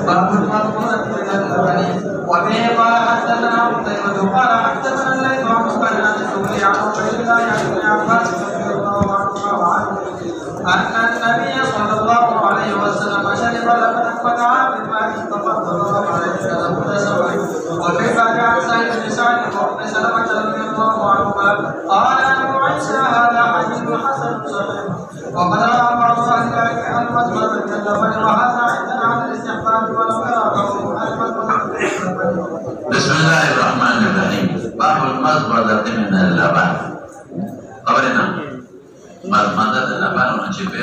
باب المضمضة من اللبن. وبه قال حدثنا قتيبة قال حدثنا الليث عن سفيان الثوري عن عبيد الله عن ابن عباس رضي الله عنه أن النبي صلى الله عليه وسلم شرب لبنا فدعا بالماء فقد عليه فلم. وفي باب عن سعيد بن سعد وابن سلمة رضي الله عنه قال أبو عيسى هذا حديث حسن صحيح. وقد روى بعض أهل العلم عن المضمضة من اللبن وهذا عندنا عن الاستحباب ولو يراه المضمضة. بسم الله الرحمن الرحيم. باب المضمضة من اللبن. خبرنا مضمضة اللبن ونشفه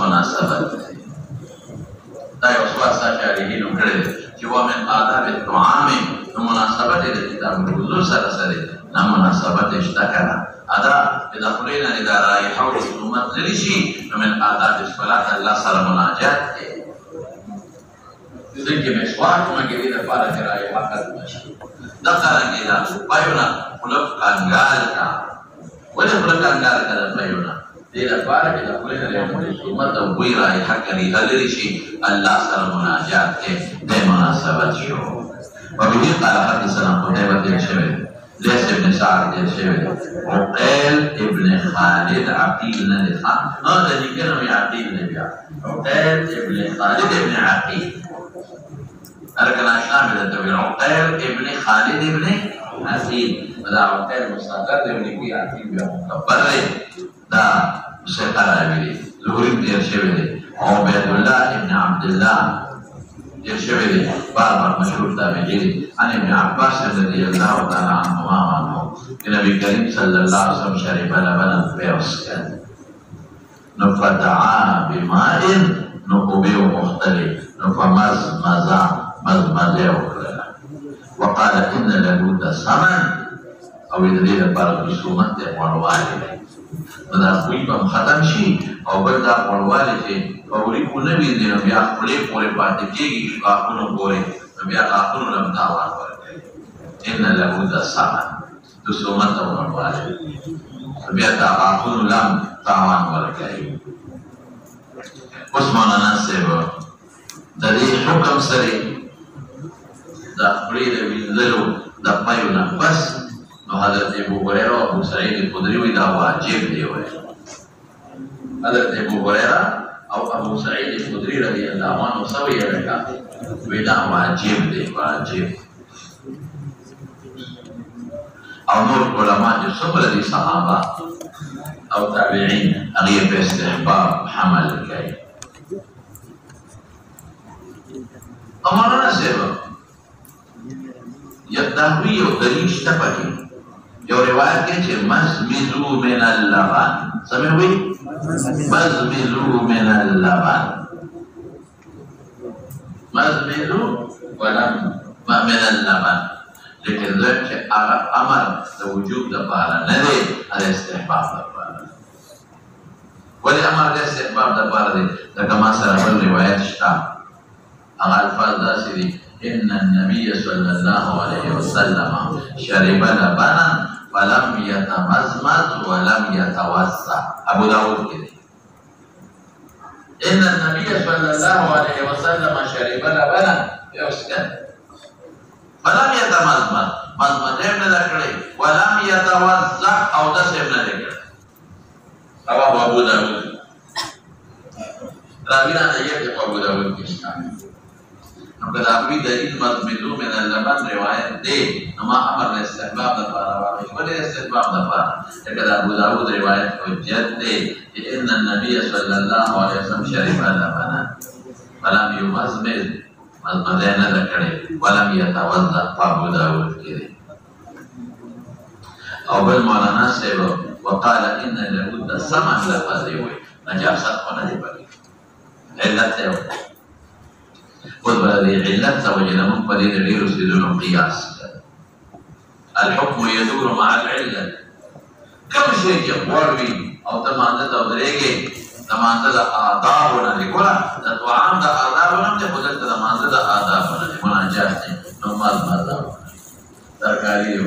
مناسبت دا یو سوال شارحین کړل چې و من آداب الطعام مناسبت د کتاب الوضوء سره نه مناسبت شته کنه ادا اذا خلينا اذا رایحه الامت لشي من آداب الصلاه الله سره مناجات ذکر مسواک مګری د پاره کرای حق نشي دا څنګه دا پایونه خلق کانګال کا ولې خلق کانګال کړه پایونه دې د پاره کې د خلق له امت او وی راي حق لري هلري شي الله سره مناجات د مناسبت شو وبه قال حدثنا قتيبة بن شعيب ليس بن سعد بن شعيب عقيل ابن خالد عقيل بن خالد هذا اللي كانوا يعقيل النبي عقيل ابن خالد ابن عقيل أركنا شامل الدولة عقيل ابن خالد ابن عقيل وذا عقيل مستقر ابن كي عقيل بمكبر دا مسيطر عبيلي ظهور ابن يرشبلي عبيد الله ابن عبد الله يرشبلي باربر مشهور تابعيلي عن ابن عباس رضي الله تعالى عنه النبي الكريم صلى الله عليه وسلم شرب لبنا بيوسكن نفدعا بماء نقبه مختلف نفمزمزا مزمزه وقال إن له ثمن أو يدري لبارك بسومة والوالد مدا کوئی په ختم شي او بل دا پړواله چې فوري کو نه وي دي بیا خپلې پورې پاتې کېږي خاطرونو پورې بیا خاطرونو لم داوان ورکړي ان له ثمن د سومت او پړواله بیا دا خاطرونو لم داوان ورکړي اوس مولانا صاحب د دې حکم سره دا خپلې د وینځلو د پایونه بس حضرت ابو هريره او ابو سعيد الخدري دا واجب دی وای حضرت ابو هريره او ابو سعيد الخدري رضی الله عنه سوي لك ودا واجب دی واجب او نور علماء جو صبر دي صحابه او تابعين اغيب استحباب حمل کوي امرنا سبب يدعوي ودليل تپکی جو روایت کې چې مزمزو من اللبن سموي مزمزو من اللبن مزمزو ولم من اللبن لیکن ذات چې امر د وجوب د پاره نه دی ال استحباب د پاره ولې امر د استحباب د پاره دی دا کما سره بل روایت شته هغه الفاظ داسې دي إن النبي صلى الله عليه وسلم شرب لبنا ولم يتمزمز ولم يتوسع أبو داود كده إن النبي صلى الله عليه وسلم شرب لبنا يوسكن ولم يتمزمز مزمز ابن ذكري ولم يتوسع أو دس ابن ذكري رواه أبو داود راوينا نجيب أبو داود كشتاني کداوی دلیل مضمون من اللبن روایت دی اما امر استحباب د پاره واقع ولې استحباب د پاره کدا ابو داود روایت حجت دی ان النبي صلى الله عليه وسلم شرب لبنا ولم يمزمز مزمزنا ذکره ولم يتوضا ابو داود کړي او بل مولانا صاحب وقال ان له سمع لفظ وي نجاست نه دی پکې علت دی والبلد علت وجنا من قليل غير سيدنا قياس الحكم يدور مع العلة كم شيء يقوي او تمانده او دريږي تمانده آدابونه لیکولا د دوام د آدابونه ته بدل تمانده د آدابونه مناجات نو مزمزه ترکاری یو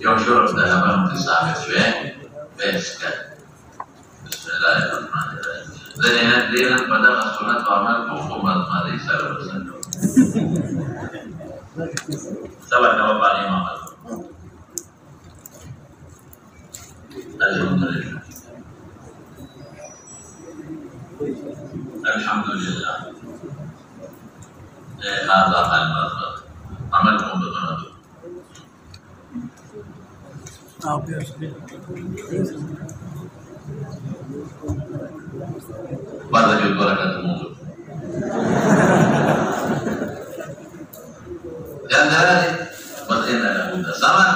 يوم شرب ذهبان تسامح شوية بيسكت بسم الله الرحمن الرحيم لينا بدأ السنة وعملكم ومض ما ليس له سنة سبع نوابان إمام الحمد لله الحمد لله هذا المضمض عملكم بطنته Pada barakatuh mulut. Dan dari batina lahu sama.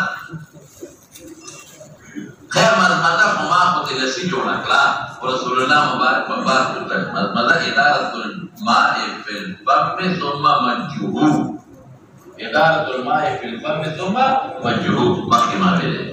Khairul madaf ma qutila sijuna kala Rasulullah mubarak madaf idaratul ma'i fil fami thumma majhuh. Idaratul ma'i fil fami thumma majhuh. Makima bile.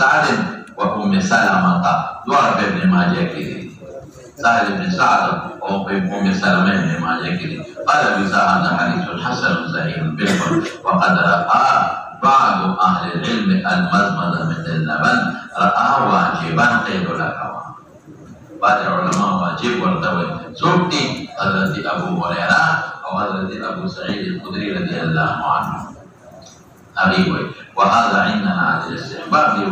سعد وأم سلمة دوار بن ماجه كذي سهل بن سعد وأم سلمة بن ماجه كذي قال بهذا حديث حسن صحيح بالقول وقد رأى بعض أهل العلم المضمضة من اللبن رأى واجبا قيد لك بعض العلماء واجب والتوي سوقتي حضرت أبو هريرة أو حضرت أبو سعيد الخدري رضي الله عنه أبي وهذا عندنا على الاستحباب دي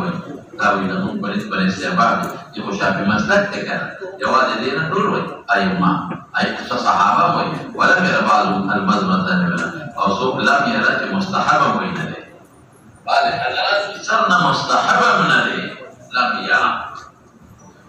تاوي لهم بالنسبة للاستحباب يخش في مسلك تكن جواز دينا دول أيما أي صحابة ولم يرى بعضهم المضمضة أو سوق لم يرى مستحبا وين ذلك بعد حضرات صرنا مستحبا من ذلك لم يرى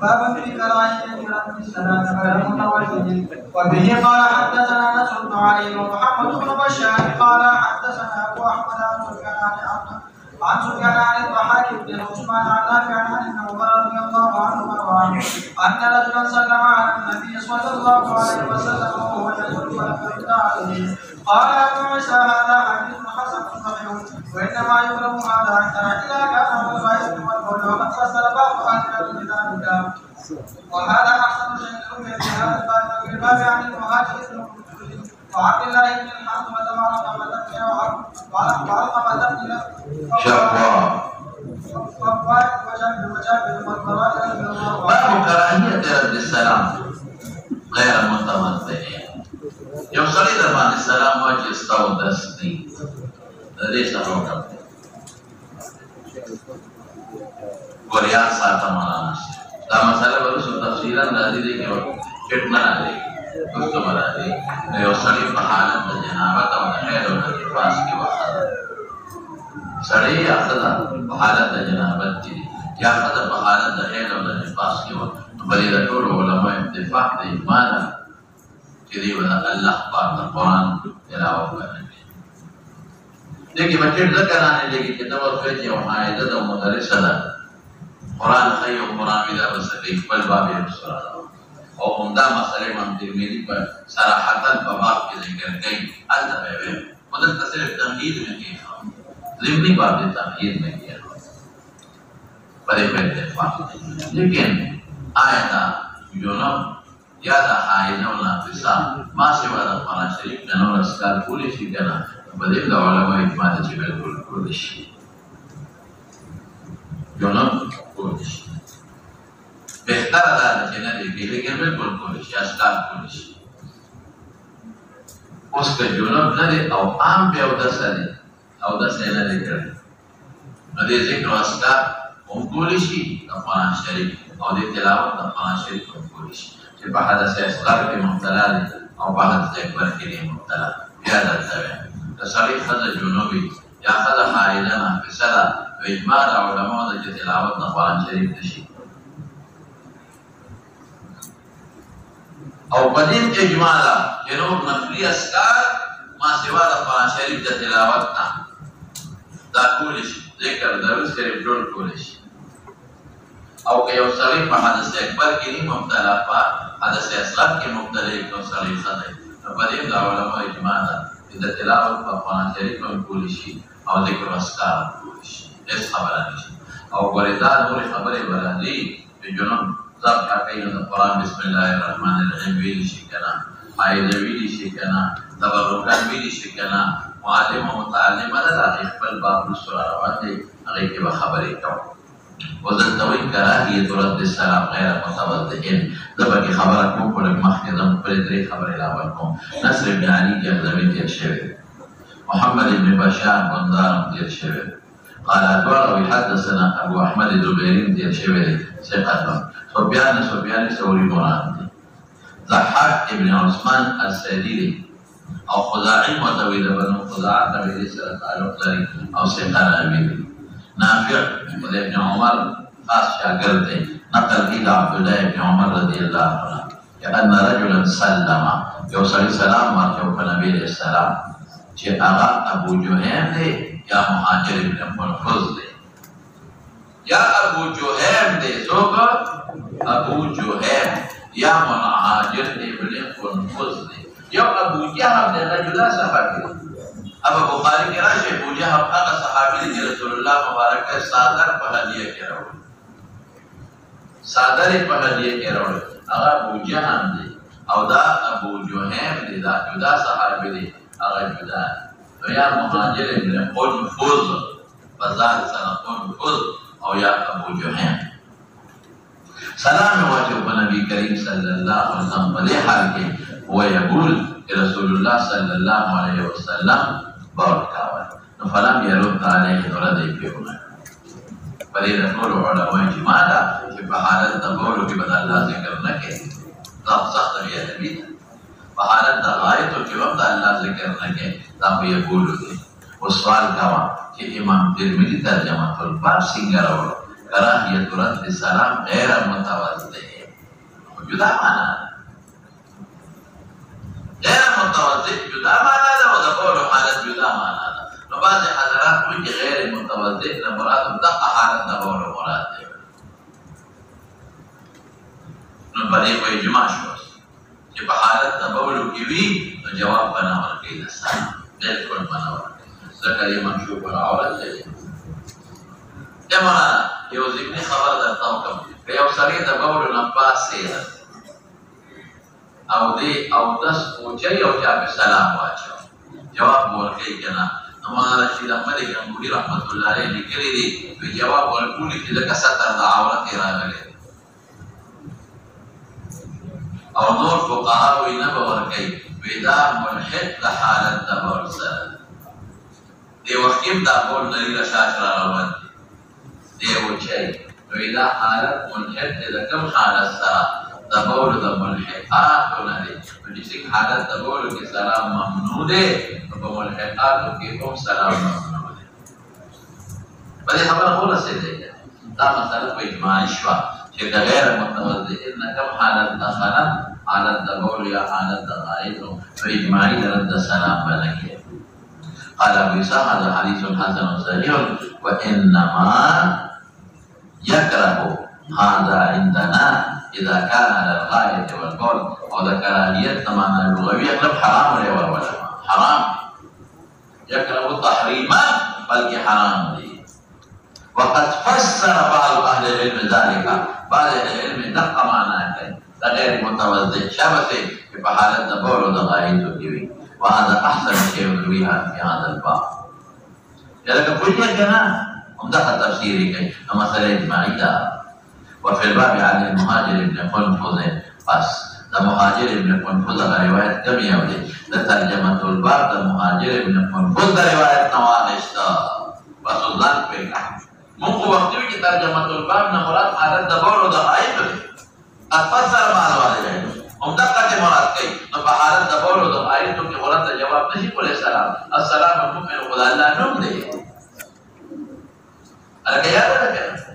باب في كراهية رد السلام على المتوجه وبه قال حدثنا نصر بن علي ومحمد بن بشار قال حدثنا أبو أحمد عن سفيان عن الضحاك بن عثمان عن نافع عن ابن عمر رضي الله عنه وعنه أن رجلا سلم على النبي صلى الله عليه وسلم وهو يدعو ولم يرد عليه قال أبو عيسى هذا حديث حسن صحيح وإنما يكره هذا إذا كان هو الغيب والقول وقد فسر بعض أهل العلم بذلك وهذا أحسن شيء روي في هذا الباب في الباب عن المهاجر وعبد الله بن الحمد وتبارك وتعالى وعلقمة بن باب كراهية رد السلام غير متوضئ يوم صلي دربان السلام وجه استودسني ليس حكم ورياض ساتا مانا دا مسئلہ برسو تفصیلا نازی دے کہ فتنہ نہ دے دوستو مرا دے یو صلی بحالت جنابت و حید و نفاس کی وقت صلی اخذا بحالت جنابت کی یا اخذا بحالت حید و نفاس کی وقت بلی رطول علماء اتفاق دے ایمانا کہ ودا اللہ پاک قرآن تلاوت کرنے لیکن بچے ذکر آنے لگی کہ توفیت یا حائدت و مدرسہ قرآن خی و قرآن ویدہ بسکی بل باب رسول اللہ اور عمدہ مسئلہ امام ترمذی پر صراحتاً باب کے ذکر کئی الدبیوے مدد صرف تمہید میں کیا ضمنی باب تمہید میں کیا بڑے پہلے لیکن آیتا جنوب یا دا حائده و ناقصه ما سوا دا قرآن شریف نور اسکار کولی شي کنه بدیم دا علماء اجماع دا چه بالکل کولی شي جنوب کولی شي بهتر دا چه ندیگی لیکن بالکل کولی شي اسکار کولی شي اوس که جنوب ندی او عام بیا او دسه دی او دسه ندی کرده نو دی ذکر و اسکار هم کولی شي دا قرآن شریف او دی تلاوت دا قرآن شریف هم کولی شي چې په حدث اصغر کې مبتلا دي او په حدث اکبر کې مبتلا بیا درته وایم د سړي ښځه جنوبي یا ښځه حایله ناقصه ده نو اجماع د علماو ده چې تلاوت د قرآن شریف نشي او په دې اجماع ده چې نور نفلي اذکار ما سوا د قرآن شریف د تلاوت نه دا کولی شي ذکر درود شریف ټول کولی شي او که یو سړی په حدث اکبر کې نه مبتلا په حدث اصغر کې مبتلا یو سړی ښه دی نو په دې د علماو اجماع ده چې د تلاوت په قرآن شریف هم کولی شي او ذکر و اذکار هم کولی شي هېڅ خبره نشي او ګورې دا نورې خبرې به راځي چې جنوب ذبح کوي نو د قرآن بسم الله الرحمن الرحیم ویلی شي که نه عایده ویلی شي که نه تبرکان ویلی شي که نه معلم او متعلمه ده د هغې خپل باب وروستو را روان دی هغې کې به خبرې کوو وزلتوي كراهية رد السلام غير متوضئين دبك خبركم كل مخدم كل دري خبر الأولكم نصر بن علي جهزمي ديال شباب محمد بن بشار بن دار ديال شباب قال أدوار حدثنا أبو أحمد الزبيري ديال شباب ثقة سفيان الثوري مراد ضحاك بن عثمان السديري أو خزاعي متويل بن خزاعة تبيلي سنة تعلق أو ثقة أبيلي نافع ابن عمر خاص شاگرد ہے نقل کی عبداللہ ابن عمر رضی اللہ عنہ کہ ان رجلا سلم یو سړي سلام ورکړ په نبی علیہ السلام چې هغه ابو جهیم دی یا مهاجر ابن منفذ دی یا ابو جهیم دی څوک ابو جهیم یا مهاجر ابن منفذ دی یو ابو جهل دی رجل صحابي اب بخاری کې راشي ابو جهل هغه صحابي دی رسول الله مبارک صادر په هدیه کې راوړ صادر په هدیه کې راوړ هغه ابو جهل دی او دا ابو جهیم دی دا جدا صحابي دی هغه جدا نو یا مهاجر ابن منفذ بازار سره منفذ او یا ابو جهیم سلام واجب نبی کریم صلی الله علیه وسلم په حال کې هو یقول رسول الله صلی الله علیه وسلم بارکاوه نو فلم يرد عليه رد پیونه پدې د ټول علماء اجماع ده چې په حالت د بولو کې به الله ذکر نه کوي دا سخت دی ادبي په حالت د غایت کې هم د الله ذکر نه کوي دا به بولو دي او سوال کاوه چې امام ترمذی ترجمه الباب څنګه راوړ کراهیت رد السلام غیر متوضئ جدا معنا غیر متوضئ جدا معنا ده او د بولو حالت جدا معنا ده نو بعض حضرات وایي غیر متوضئ نه مراد دغه حالت د بولو مراد دی نو په دې په اجماع شو چې په حالت د بولو کې وي نو جواب بنا ورکړي د سلام بالکل بنا ورکړي ځکه یې منشوب العورت دی دماغ یو ذهني خبر درته وکړم که یو سړی د بولو نه پاسېده او دې اودس اوچوي او چا پې سلام واچوي جواب به ورکوي که نه مولانا رشید احمد ګنګوهي رحمت الله علیه لیکلي دي وایي جواب ورکوي چې ځکه ستر د عورت یې راغلی او نور فقها وایي نه به ورکوي وایي دا ملحد د حالت د بول سره دې وخت کې هم دا بول نریله شاش را روان دی دی اوچوي وایي دا حالت ملحد دی د کوم حالت سره د بولو د ملحقاتو نه دی نو چې څنګه حالت د بولو کې سلام ممنوع دی نو په ملحقاتو کې هم سلام ممنوع دی په دې خبره ورسېدی دا مسله په اجماع شوه چې د غیر متوضئ نه کوم حالت دخلت حالت د بولو یا حالت د غائط نو په اجماعي رد سلام به نه کوي قال ابو اسحاق هذا حديث حسن صحيح وانما يكره هذا عندنا إذا كان على الغاية والقول أو ذكرانية معنى اللغوي يقلب حرام ولا حرام يكره تحريما بل حرام لي وقد فسر بعض أهل العلم ذلك بعض أهل العلم دق معناه غير متوضئ شبسه في حالة بول ودغائط وكيوي وهذا أحسن شيء يرويها في هذا الباب. لذلك كل كنا ممدح تفسيري كي مثلا إجماعية. وفي الباب عن المهاجر بن قنفذ بس المهاجر بن قنفذ رواية كم يودي ترجمة الباب المهاجر بن قنفذ رواية نواقش وسلطان بيكا ممكن وقت في ترجمة الباب نمرات حالة دبور ودغائط أتفسر مع الوالدين ممدقة مراد كي نفحالة دبور ودغائط كي مراد جواب نشي قول السلام المؤمن وقل الله نوم دي أنا كيادة لك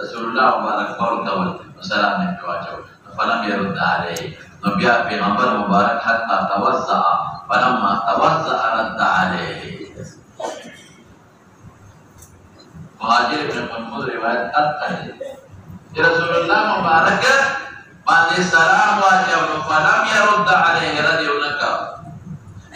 Rasulullah Mubarak qaul wasalam ne baca falam yarud alaihi nabi Peygamber Mubarak hatta tawazza'a falamma tawazza'a radda alaihi Muhajir bin Qunfuz riwayat at-Tirmidzi Rasulullah Mubarak bani salam wajib falam yarud alaihi radiyallahu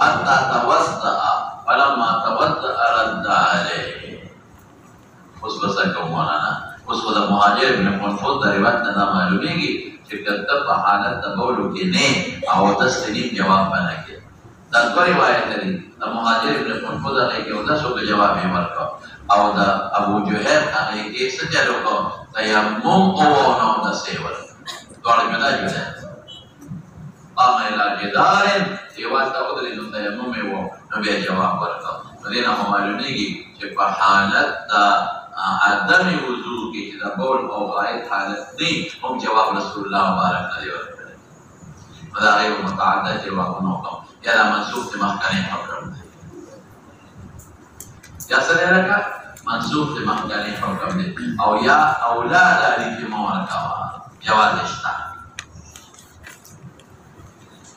hatta tawadda'a falamma tawadda'a radda alayhi usbasa kaumana usbasa muhajir bin Qunfuz riwayat na malumihi jika halat tabawlu kini aw taslim jawab banake dan dua riwayat tadi muhajir bin Qunfuz ai ke udah so jawab mereka aw da Abu Juhail ai ke sejalo ko tayammum aw na da sewa dua juda قام إلى جدار يواسط قدر التيمم ونبي جواب بركة فلنا همالونيجي شبه حالة عدم وضوء كذا بول أو غاية حالة دي هم جواب رسول الله مبارك عليه وسلم هذا غير متعدد جواب نقطة يا منسوخ لمحكمة حكم يا سلامك منسوخ لمحكمة حكم أو يا أولاد عليك موركا جواب اشتاق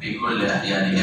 fi kulli ahyanihi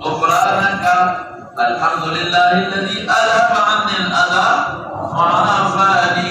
غفرانك الحمد لله الذي أذهب عني الأذى وعافاني.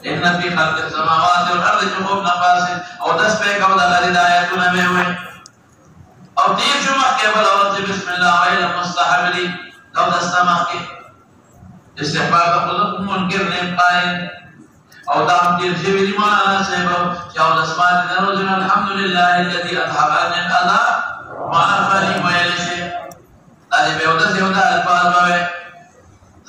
إن في خلق السماوات والأرض جموع نفاس أو تسبيك أو دلالي دايتنا بيوي أو تير جمع كيبل أو بسم الله وإلى مستحب لي لو تستمع كي استحباب خلق منكر نبقائن أو دام تير جبري مولانا سيبو شاو الأسماء نرجم الحمد لله الذي أذهب عني الأذى وعافاني ويلشي هذه بيودا سيودا الفاظ boy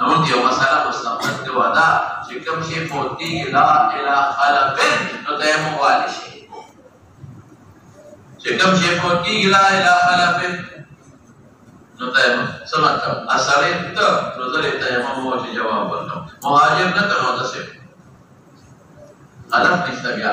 namun dia masalah mustaqbal ke wada jika mesti poti la ilaha khalafin no tayamum wali shay jika mesti poti la ilaha khalafin no tayamum samata asale itu rozale tayamum mau jawab berkam muhajir na kano tasib adab nistabia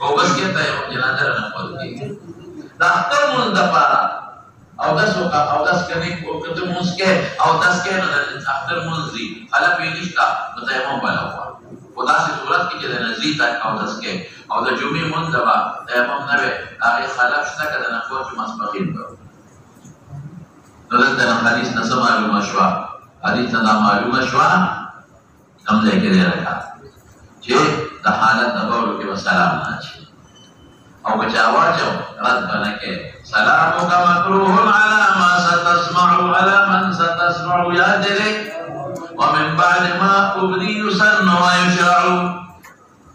Ogas kita yang menjelaskan anak politik. Daftar mundapara, ogas suka, ogas kenik, ketemu ske, ogas ske nanti daftar munzi. Kalau pilihlah, betul mau balapan. Ogas itu surat kita dan zita ogas ske, ogas jumi mundapa, tayamum nabe, akhir khalaf kita kata nak buat cuma sebagian tu. Lalu dalam hadis nasa malum ashwa, hadis nasa malum ashwa, kami lekir mereka. Jadi dah halat nabawu ke masalah macam. أو بجاواجه رد لك سلامك مكروه على ما ستسمع على من ستسمع يا دري ومن بعد ما أبدي يسن ويشرع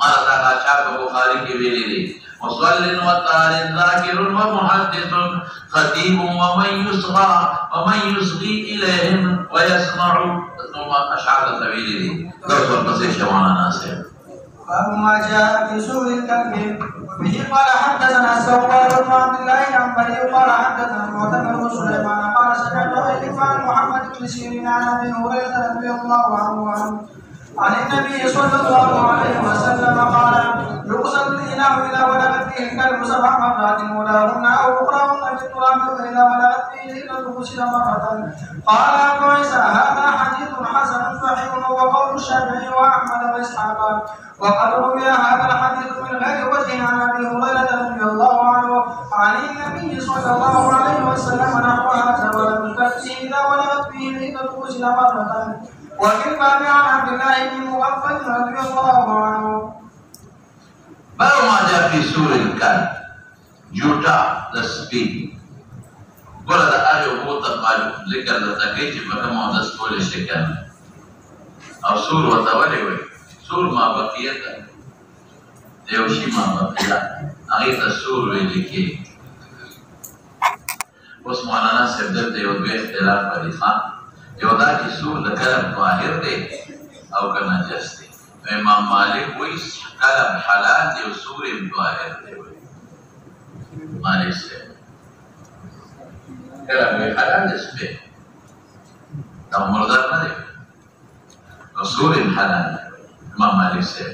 مرة شعب بخاري كبيري مصل وطار ذاكر ومحدث خطيب ومن يصغي إليهم ويسمع ثم أشعار طويل دوس القصير شوانا ناصر باب ما جاء في سوء الكلب وبه قال حدثنا سوار بن عبد الله العنبري قال حدثنا معتمر بن سليمان قال سمعت عن محمد بن سيرين عن ابي هريره رضي الله عنه عن النبي صلى الله عليه وسلم قال يغسل الاناء اذا بلغت فيه الكلب 7 مرات اولاهن او اخراهن بالتراب واذا بلغت فيه الكلب غسل مره. قال ابو عيسى هذا حديث حسن صحيح وقول الشافعي واحمد واسحاق وقد روي هذا الحديث من غير وجه عن ابي هريره رضي الله عنه عن النبي صلى الله عليه وسلم نحو هذا ولم يكفه اذا بلغت فيه الكلب غسل مره. وفي الباب عن عبد الله بن مغفل رضي الله عنه. Baru maja fi suril kan juta tasbih. Bola da ayo bota malu zikr da takiti maka mau das boleh sekian. Au sur wa tawali we. Sur ma baqiyata. Dewshi ma baqiyat. Aita sur we dikhi. Us maulana sabda dew be ikhtilaf tariqa. Yoda ki sur da kalam zahir de au kana jasti. Imam Malik wis kalam halal di usuri zahir de. Malik se kalam halal isbe. Tam murdar na de. Usuri halal Imam Malik se.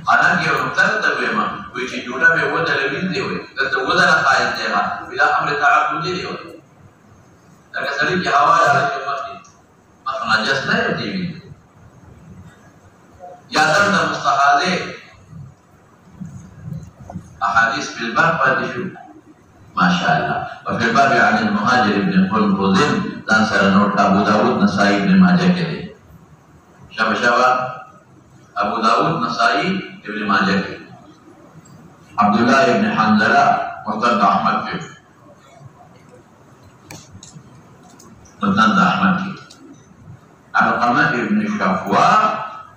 Ana ki urtar da be ma which juda be wada levin de we. Da wada la qaid de ma bila amr ta'abbudi de we. Daga sari ki hawala la jumati. Ma najas na de de. Yadar da mustahade ahadis bil bab padishu masyaallah wa fil bab an al muhajir ibn Qulqudin dan saranot Abu Dawud Nasai ibn Majah ke syaba Abu Dawud Nasai ibn Majah ke Abdullah ibn Hanzala Musnad Ahmad ke Musnad Ahmad ke Al-Qamah ibn Shafwa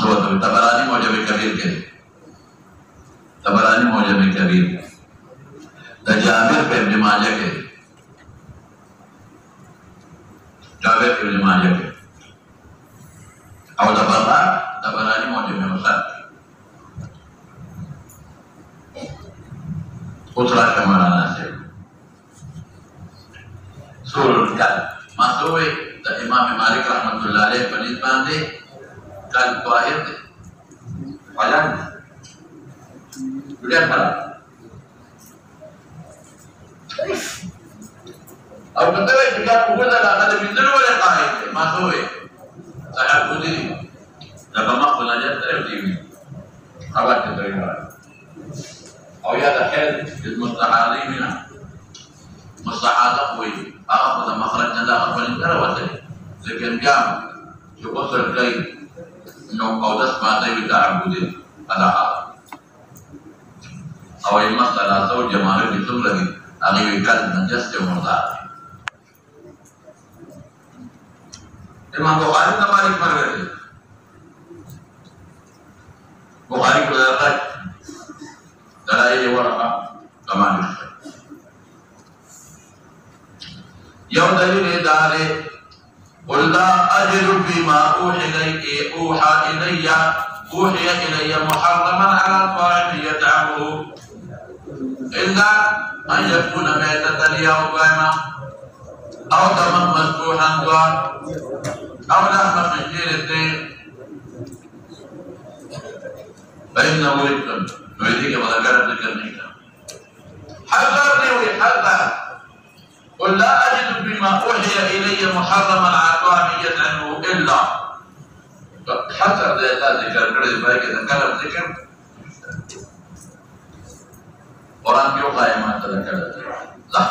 سوى تبراني موجب كبير كده تبراني موجب كبير تجابر ابن ماجه كده جابر ابن ماجه كده أو تبراني موجب مسلم أسرة شمالانا سيد سور الكلب ما سوى الإمام مالك رحمة الله عليه بالنسبة له كلب طاهر فلان بلاد فلان أو كتبه بلاد قوة لا هذا من ذل ولا قائد ما سوى صاحب قدري لما ما قلنا جت ترتيبي أبغى تدريبه أو يا دخل المستحاضين منها مستحاضة قوي أخذ مخرجنا لا أقبل الدروة لكن جام يقصر كي إنه قودس ما تبي تعبد هذا حال أو المسألة أو جماعة بسمرة أغيب كذا نجس ومرضى إمام بخاري نمارك مرغري بخاري كذا دلائل ورقة كمان يوم دليل داره قل لا أجد فيما أوحي إلي محرما على طاعم يطعمه إلا أن يكون ميتة أو طعما أو دما مسفوحا أو لحم خنزير فإنه رجل نريدك وذكرت لك النكتة حذرني ويحذر قل لا أجد بما أوحي إلي محرما على طعام يطعمه إلا حذر ذات ذكر كذا باقي ذكر ذكر قرآن كيو قائمة تذكر لا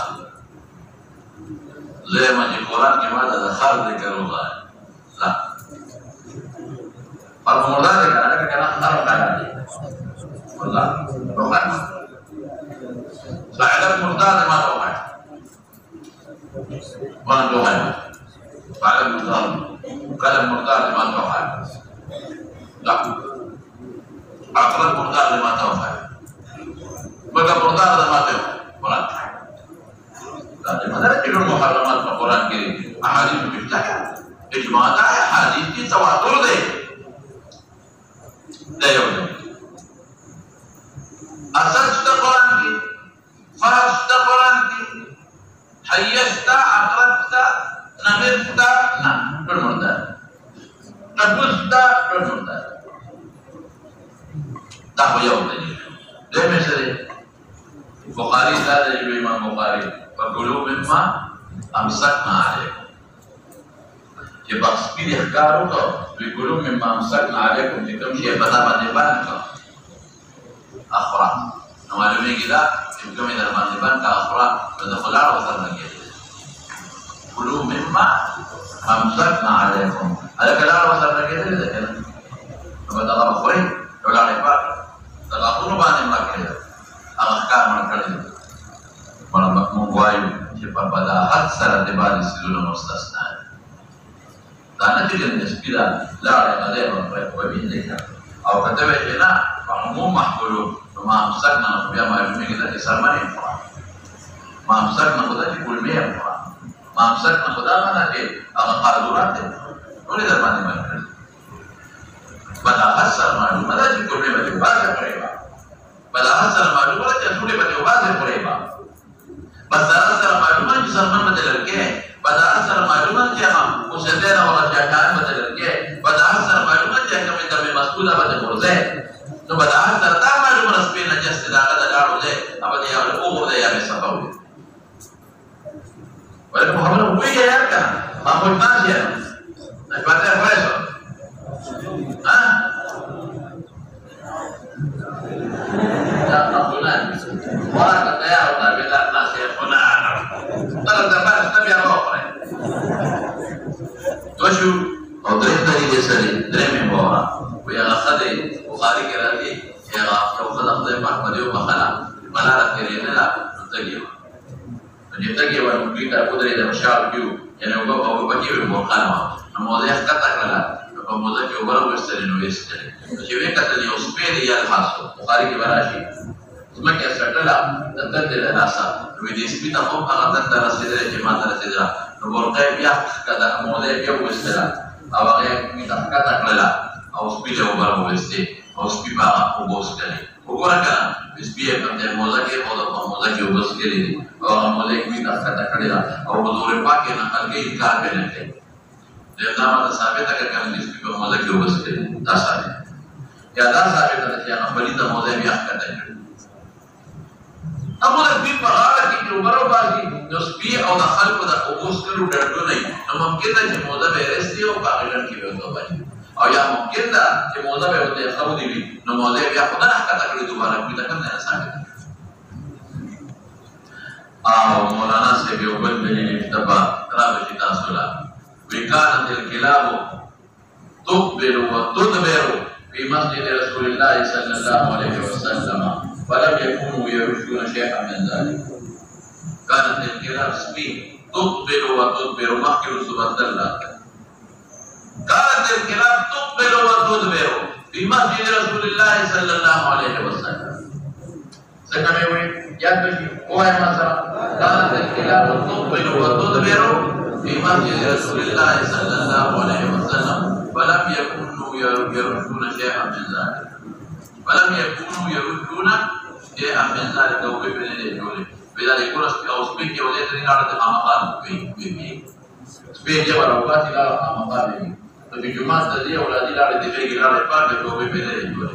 زي ما في القرآن كما تذكر ذكر الله لا فالمرضى ذكر أنا كنا خرب على والله روحان بعد المرتاد ما روحان ما روحان بعد المرتاد كلام المرتاد ما روحان لا أقرب المرتاد ما روحان بقى المرتاد ما روحان قرآن لماذا تجد المحرمات في القرآن الكريم أحاديث مفتاحة إجماع أحاديث دي تواتر دي لا يوجد أسست قرآنك فرست قرآنك حيست أقربت نمرت نعم بالمرتاد نبست بالمرتاد تحو يوم دليل ليه مثل بخاري هذا الإمام بخاري فكلوا مما أمسكنا عليكم يبقى سبيل إحكاره بيقولوا مما أمسكنا عليكم لكم شيء بدأ بدبانك أخرى نوالمي كده يمكن إذا ما دبان كأخرى بدخل على وصلنا كده كلوا مما أمسكنا عليكم هذا كلام وصلنا كده إذا كده فبدأ الله بخوري ولا عباد تلاقون بان ما كده أخكار من كده ولا مقواي يبقى بدأ أكثر دبان يصيرون مستثنى karena tidak disebutkan la ada yang berbeda atau kata bagaimana umum mahbub mamsak nama biar macam kita disarman yang mamsak nama kita dikulmi yang mamsak nama kita mana ke agak kaluran deh boleh dah mana pada asal malu mana dikulmi macam bahasa mereka pada asal malu mana jadi boleh macam bahasa mereka pada asal malu mana disarman macam ke pada asal malumat yang musyadana wala jakaan badal ke pada asal malumat yang kami kami mas'ula pada kurze no pada asal ta malumat spina just da kada daru je apa dia oleh umur dia yang sabau wala muhammad huwi ya kan mahmud nasir nak baca fresh ha tak bulan orang kata ya udah beda nasir benar kalau dapat tapi apa وشو وضرب دليل سري درهم بورا ويا خدي بخاري كراتي يا لو خد خدي محمد يوم خلا منارة كريمة لا تجيب تجيب وممكن تقدر إذا مشاعر كيو يعني هو بيجي بمقالمة الموضوع كتر لا په موزه کې اوبه راویستلې نو ویستلې چې ویې کتل یو سپی دی یلحظ بخاري کې به راشي ځمکې څټله د تندې له لاسه وایي دې سپي ته خو هغه تنده رسېدلې چې ما ته رسېدله نو ورته یې بیا ښکته موزه یې بیا وویستله او هغه یې میته ښکته کړله او سپي له اوبه راوویستې او سپي په هغه اوبه وڅښلې وګوره که نه سپي یې په دې موزه کې او په موزه کې اوبه څښلې دي او هغه موزه یې میته ښکته کړې ده او حضور پاک یې نقل کوي انکار پرې نه کوي دا ماته ثابته که کنه چې سپي په موزه کې اوبه څښلې دي دا ثابته یا دا ثابته ده چې هغه پلیته موزه یې بیا ښکته کړې هغه د سپي په غاړه کې چې اوبه راوباسي نو سپي او د خلکو د اوبو څښلو ډډونه وي نو ممکن ده چې موزه به یې رسي او په هغې ډډ کې به ورته وباسي او یا ممکن ده چې موزه به یې ورته ایښودې وي نو موزه یې بیا خو نه ښکته کړې دوباره کوي دا کوم ځای نه ثابته او مولانا صاحب یو بل دلیل اشتباه رابشي تاسو له وكانت الكلاب تقبل وتدبر في مسجد رسول الله صلى الله عليه وسلم فلم يكونوا يرشون شيئا من ذلك. كانت الكلاب سبي تقبل وتدبر مخكر سبحان الله. كانت الكلاب تقبل وتدبر في مسجد رسول الله صلى الله عليه وسلم. سكمي يا بشي قوي مثلا كانت الكلاب تقبل وتدبر في مسجد رسول الله صلى الله عليه وسلم فلم يكونوا يرشون شيئا من ذلك. فلم يكونوا يرشون شيئا من ذلك او بين الجول بذلك يكون او سبيك ولد رجال امقال في سبيك وروقات الى امقال في جمعه الذي اولاد الى دفاع الى الفرد او بين الجول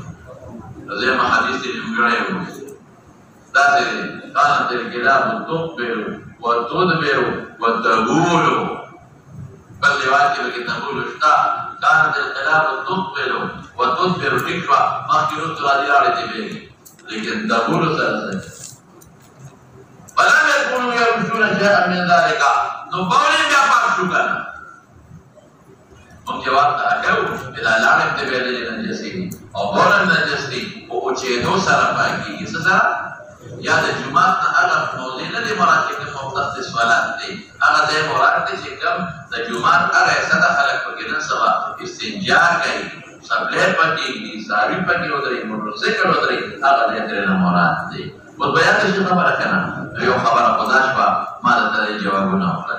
زي ما حديث المغرب كانت الكلاب تقبل وتدبر وتقول بل رواية بك تقول اشتا كانت الكلاب تقبل وتدبر فكرة ما كنت راضي على تبيه لكن تقول سلسل فلم يكونوا يرشون شيئا من ذلك نقولي بأفعل شكرا هم جواب تأكلوا إذا لعنب تبيه لنجسين او بولا نجسين وچهدو سرفاكي سسرا یا د جمعات نه هغه موضوع نه دی مراد چې مختص سوالات دي هغه د مراد دي چې کوم د جمعات هغه څه خلک پکې نه سوا استنجا کوي سبلې پکې دي ساوي پکې ودرې موټرسایکل ودرې هغه د دې نه مراد دي او بیا چې خبره کنه یو خبره خداش په ما ته جوابونه وکړه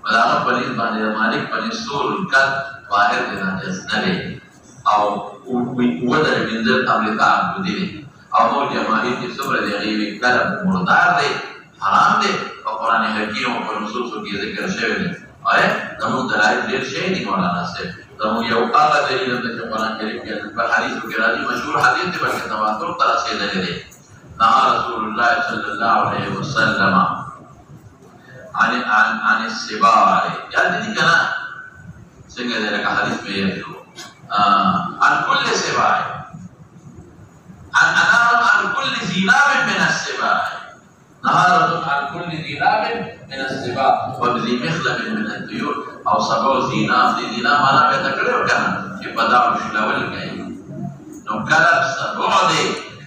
هغه په دې باندې مالک په سور کل واحد نه جسنه او ودرې منځل امریکا ودی او نور جماعی کی صبر دی غیبی کلب مردار دی حرام دی و قرآن حکیم و نصوصو کی ذکر شوی دی آئے دمون دلائل دیر شئی دی مولانا سے دمون یو آقا دلیل اندر کہ قرآن کریم کی پر حدیث و کرادی مشہور حدیث دی بلکہ تواتر طرح سے دلی دی نہا رسول اللہ صلی اللہ علیہ وسلم عن السباع یاد دی کنا سنگا دی لکا حدیث میں یہ عن کل سباع عن كل ذي ناب من السباع نهارة عن كل ذي ناب من السباع وبذي مخلب من الطيور او سبع ذي ناب ذي ناب انا بيتكلم كان بداوش لول كاي نو كلب سبع دي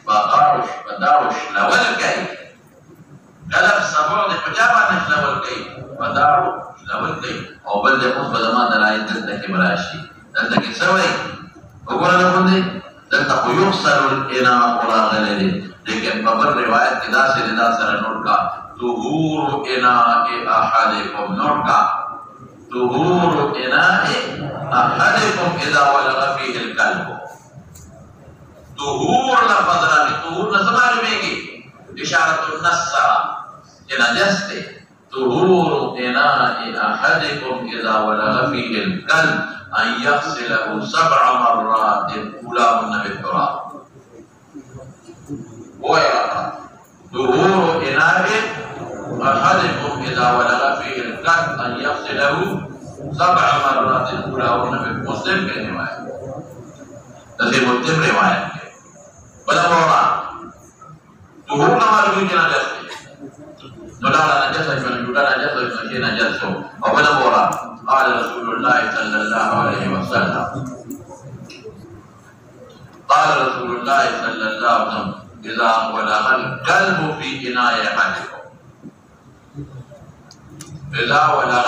بداوش لول كاي كلب سبع دي پجابا نش لول كاي بداوش لول كاي او بل دي خود بدما دلائل دلتك براشي دلتك سوي وقولا لكم دي دلتا کو یخسر الاناء راغلے لیکن ببر روایت کی دا سے ردا سر نوٹ کا طهور اناء احدکم نوٹ کا طهور اناء احدکم اذا ولغ فيه الكلب طهور لفظ رانی طهور نسمع میں گی اشارت النصر کہ نجس دے طهور اناء احدکم اذا ولغ فيه الكلب أن يغسله 7 مرات أولاهن بالتراب. ويرى ظهور إناء أحدكم إذا ولغ فيه الكلب أن يغسله 7 مرات أولاهن بالمسلم كالرواية. تسيب التم رواية. ولا مرة ظهور نمال بيجنا جسد. نولا نجسة من جولا نجسة من شيء نجسة. ولا مرة قال رسول الله صلى الله عليه وسلم قال رسول الله صلى الله عليه وسلم إذا ولغ الكلب في إناء أحدكم إذا ولغ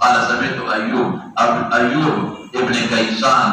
قال سمعت أيوب ابن كيسان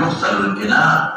يغسل الإناء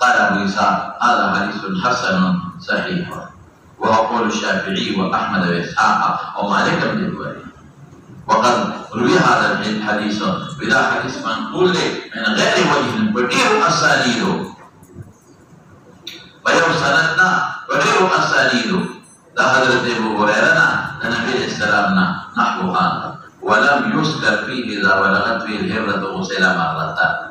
قال أبو إسحاق هذا حديث حسن صحيح وهو قول الشافعي وأحمد وإسحاق ومالك بن الوالد وقد روي هذا الحديث بلا حديث منقول من غير وجه بديع أسانيده ويوم سندنا بديع أسانيده ده حضرت أبو هريرة لنبي السلام نحو هذا ولم يذكر فيه إذا بلغت فيه الهرة غسل مرتان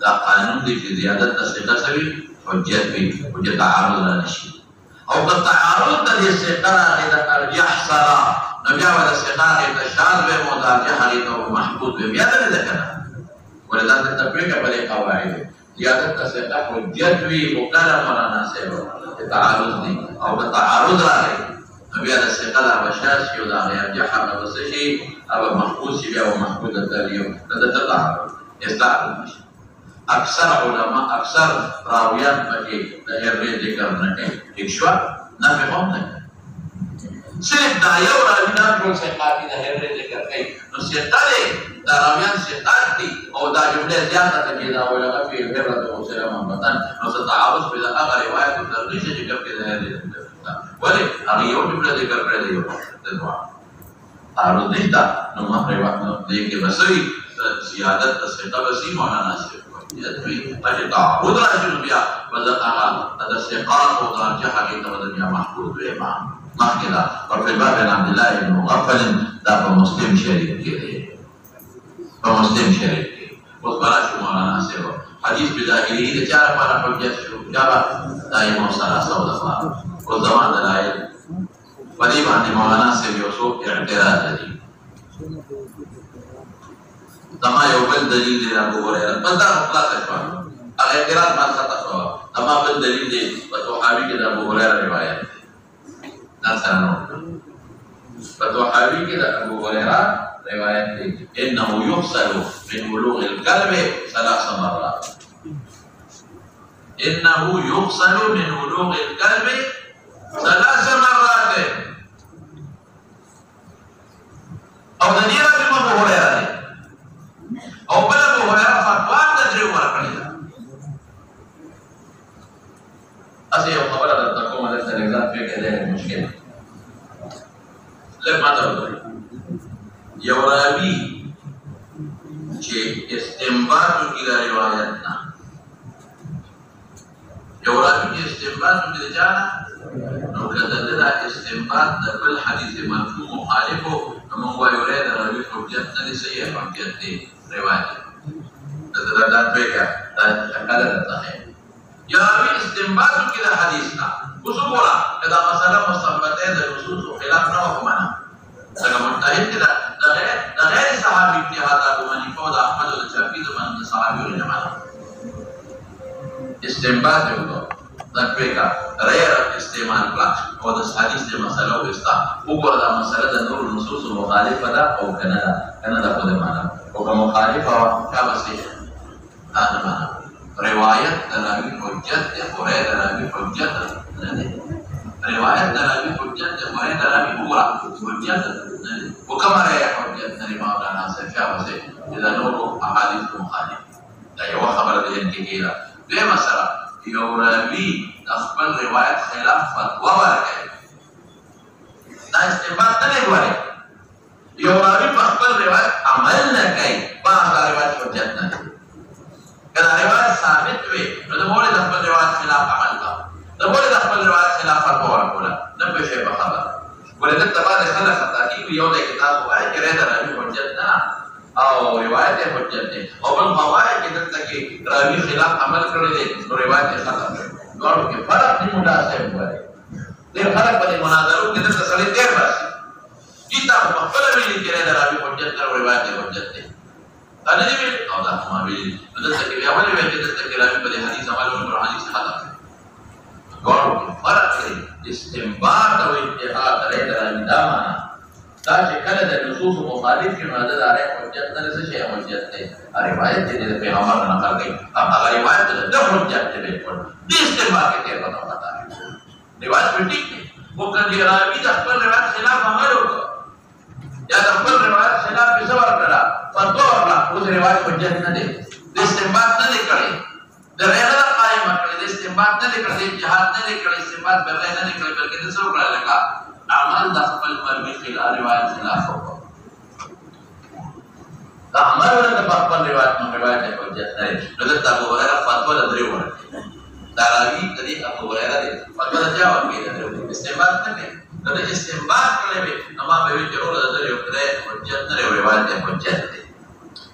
دا قانون دی چې زیادت تصدیق سوي حجت وي حجت تعارض نه شي او که تعارض د استقرار د ارجح سره نو بیا ول استقرار د شاذ و مترجح او محدود بیا د ذکر ولدا د تطبیق په قواعد زیادت تصدیق حجت وي او کله مولانا صاحب تعارض دی او که تعارض راغی نو بیا د استقرار بشاش یو د ارجح او شي او محدود شي بیا او محدود د یو د تعارض استعارض نشي اکثر علماء اکثر راویان پکې د هرې ذکر نه کوي ٹھیک شو نه فهم نه صرف دا یو راوی نه ټول ثقات د هرې ذکر کوي نو ثقات دا راویان ثقات دي او دا جمله زیاته ده دا ولغه په هرې او سلام وطن نو تعارض په هغه روایت او ترغیب ذکر کوي د هرې ولې هغه یو جمله ذکر کړی دی د دعا تعارض نشته نو ما روایت دې کې بسوي زیادت تصدیق بسي مولانا صاحب تعارض راځي بیا وذكر الثقات وترجح في تبدل محفوظ امام مخکدا او په باب عبد الله بن مغفل دا په مسلم شریف کې دی په مسلم شریف کې اوس برا شو مولانا صاحب حدیث بظاهری د چار پر حجت شو جواب دایمو ثلاثه او زمان دلایل ودی باندې مولانا صاحب یو څو اعتراض دي دما یو بل دلیل دی ابو هريره بس دا خلاص شو هغه اعتراض ما څه تاسو دما بل دلیل دی په صحابي کې د ابو هريره روایت دا څنګه په صحابي کې د ابو هريره روایت دی انه يغسل من بلوغ الكلب 3 مرات انه يغسل من بلوغ الكلب 3 مرات او د دې راځي ابو هريره او بل ابو هريره فتوا د درې ورکړي اسی یو خبره درته کوم د تلګرام په کې ده مشکل لږ ماته وایي یو راوي چې استنباط کوي د روایت نه یو راوي چې استنباط کوي د جانا نو کله د استنباط د بل حدیث مرفوع مخالف نو وایو له راوي حجت نه صحیح حجت دی روایت دا پیګه دا څنګه ده یا وی استنباط کې د حدیث نه اوس وګوره دا مسله مستنبطه د نصوص خلاف نه وکمنه څنګه متحد کړه د غیر صحابي اجتهاد ابو حنیفه او احمد او شافعی د من صحابي جماعت استنباط وکړه دا پیګه غیر استعمال کړه او د حدیث د مسله وستا وګوره دا مسله د نور نصوص مخالفه ده او کنه ده په دې معنی او مخالفه کا وسه انا معنا روایت دراوی حجت ده قرآن دراوی حجت نه ده روایت دراوی حجت ده قرآن دراوی پورا حجت نه ده وکما راي حجت نه مولانا صاحب وسه اذا نور احاديث مخالف دا یو خبره ده کې کیږي به مثلا یو راوی خپل روایت خلاف فتوا ورکړي دا استنباط نه غواړي یو راوی په خپل روایت عمل نه کوي په هغه روایت حجت نه ده کله روایت ثابت وي نو د مولد خپل روایت خلاف عمل کا د مولد خپل روایت خلاف فتوا ورکوله نه به شي په خبره ولې د تبادله خلک خطا کی یو د کتاب وایي چې راځي راوی حجت نه او روایت حجت نه او بل موایي چې دلته کې راوی خلاف عمل کړی دی نو روایت ختم نو کې فرق نه مناسب وایي د فرق په مناظرو کې دلته سړی تیر باسي کتاب په خپل ویلي چې راوی حجت نه روایت حجت نه انا دې او دا ما ویلي دلته کې بیا ولې وایي چې دلته کې راوی په حدیث عمل او حدیث ختم ګورو فرق دی استنباط او اجتهاد لري دا معنا دا چې کله د نصوص مخالف کې نو دا راي حجت نه شي حجت نه روایت دې د پیغمبر نه نقل کوي هغه روایت د حجت ته بالکل دې استنباط کې پتا پتا روایت په ټیک وو کله راوی د خپل روایت خلاف عمل وکړ یا د خپل روایت خلاف څه ورکړه فتوا ورکړه اوس روایت حجت نه دی د استنباط نه کړي د رغه قائم کړي د استنباط نه کړي جهاد نه کړي استنباط به نه کړي بلکې د څو کړه لکه عمل د خپل مرګ خلاف روایت خلاف وکړه دا عمل ورته په خپل روایت نو روایت حجت نه نو د ابو هريره فتوا درې ورکړي دا راوی د ابو هريره فتوا د جواب کې استنباط نه کړي دا استنباط کړي نو ما به ویل ضرور د درې حجت نه روایت حجت دی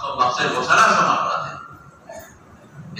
ثم اغسله ثلاث مرات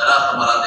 ثلاث مرات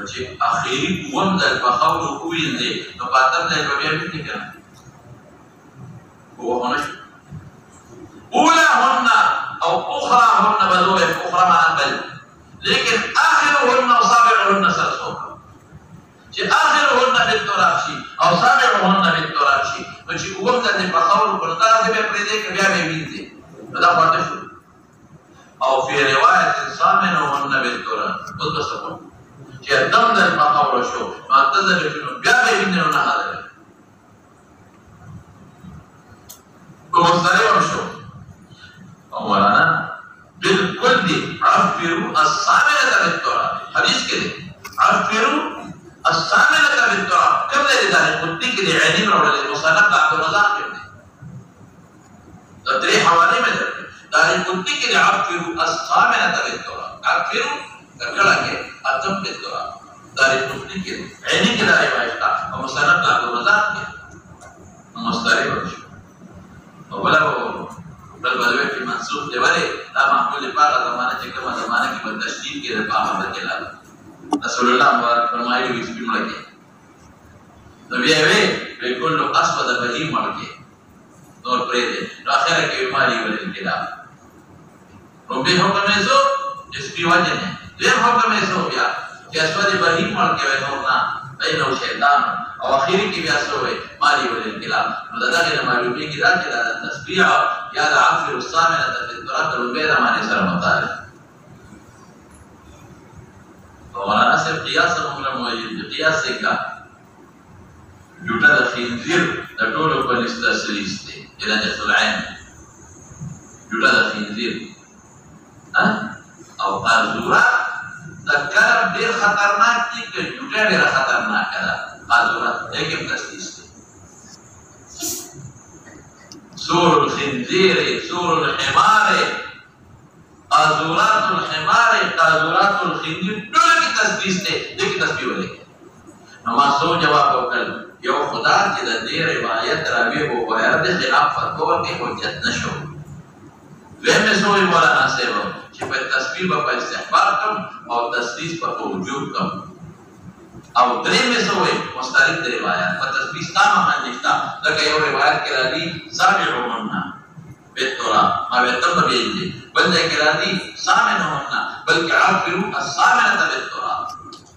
چې اخیری قوم در بخاور کوین دی نو پاتم دی په بیا دې کنه هو هنش اولاهن او اخراهن بذوب اخرى مع بل لیکن اخرهن وصابعهن سرسوب چې اخرهن بالتراب شي او صابعهن نو چې وګم ځنې په خاور په دغه ځای به پرې دی که بیا به وینځي نو دا پاتې شو او فی روایت ثامنهن بالتراب اوس به څه کوو چې دم در په خاوره شو نو اته ځلې شو نو بیا به یې وینځي نو نه حاضر کو مستریب شو او مولانا بالکل دی عفروا الثامنة بالتراب حدیث کې دی عفروا الثامنة بالتراب کوم دی دا قطنی کې دی عینی راوړل مصنف د عبدالرزاق کې دی دا درې حواله مې درکړي دا قطنی کې دی عفروا الثامنة بالتراب عفروا کړه کې اتم بالتراب دا قطنی کې عینی کې دا روایت او مصنف د عبدالرزاق کې مستریب شو ولا بل بدوی کی منسوخ دی ولی دا محمول پاک زمانه چې کومه زمانه کې په تشدید کې د پامه بدلا رسول الله مبارک فرمایي چې په مړه کې نو بیا وی کله اسود بهی مړ کې نور پرې دی نو اخر کې بیماری ولې کېدا نو به حکم یې زو چې پیواجه نه دې حکم یې زو بیا چې اسود بهی مړ کې نور نه اینو شیطان او اخیری کې بیا سوې مالی ولې کېدا نو دا دغه معلومي کې دا چې دا تسبیح یا د عفر الثامنة في التراب د روبې د معنی سره مطابق او مولانا صاحب قیاس موږ موجود قیاس څنګه جوړه د خنزیر د ټولو په لسته سلیس دی علاج العين جوړه د خنزیر او قازوره د کرم ډیر خطرناک دي که جوړه ډیره خطرناک ده قازوره یې تسلیس دی سور الخنزير سور الحمار قاذورات الحمار قاذورات الخنزير ټول کی تسبیح ده دغه تسبیح ولې نو ما سو جواب وکړ یو خدا چې د دې روایت راوي وو غیر د خلاف فتوا کې حجت نشو ومه سوې مولانا صاحب چې په تسبیح په استحباب کوم او تسبیح په وجوب کوم او درې مې سوې مستند د روایت په تسبیح ستا معنی نشتا لکه یو روایت کې راځي سامعهن بالتراب ما وتم بيجي بل کې راځي سامعهن بلکې عفروا الثامنة بالتراب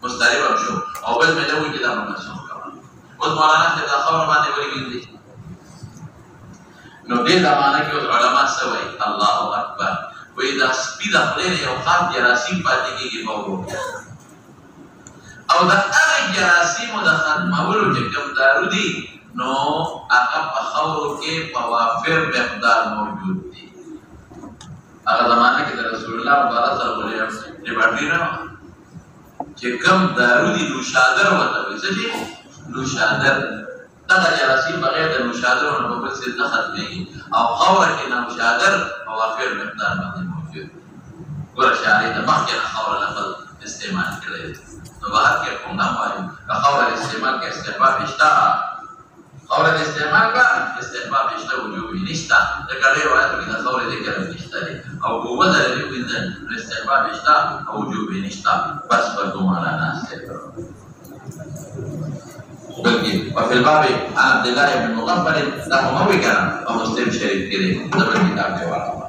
مستند شو او بل مې له وجه دا منسوخ کړه اوس مولانا څه دا خبر باندې ورګیندي نو دې زمانہ کې علماء سوي الله اکبر وې دا سپیدا خلې یو خام جراثیم پاتې کېږي وو او دا هغه جراثیم د ختمولو چې کوم دارو دي نو هغه په خاورو کې په وافر مقدار موجود دي هغه زمانه کې د رسول الله مبارک صلی الله علیه وسلم د باندې چې کوم دارو دي نوشادر وته وي څه دي نوشادر دا جراثیم بغیر د نوشادر او په څیر نه ختمېږي او خاور کې نوشادر او وافر مقدار باندې موجود ورشه د مخکې خاور لفظ استعمال کړی نو بهر کې کوم نه وایي خاور استعمال کې استحباب نشته خاور استعمال کا استحباب نشته وجوب نشته دا کله روایتو کې د خاور ذکر نشته او قوت لري د استحباب نشته او وجوب نشته بس په کومه نه بلکې په الباب عن عبد الله بن مغفل دا هم وی کړه او مسلم شریف کې دا کتاب دی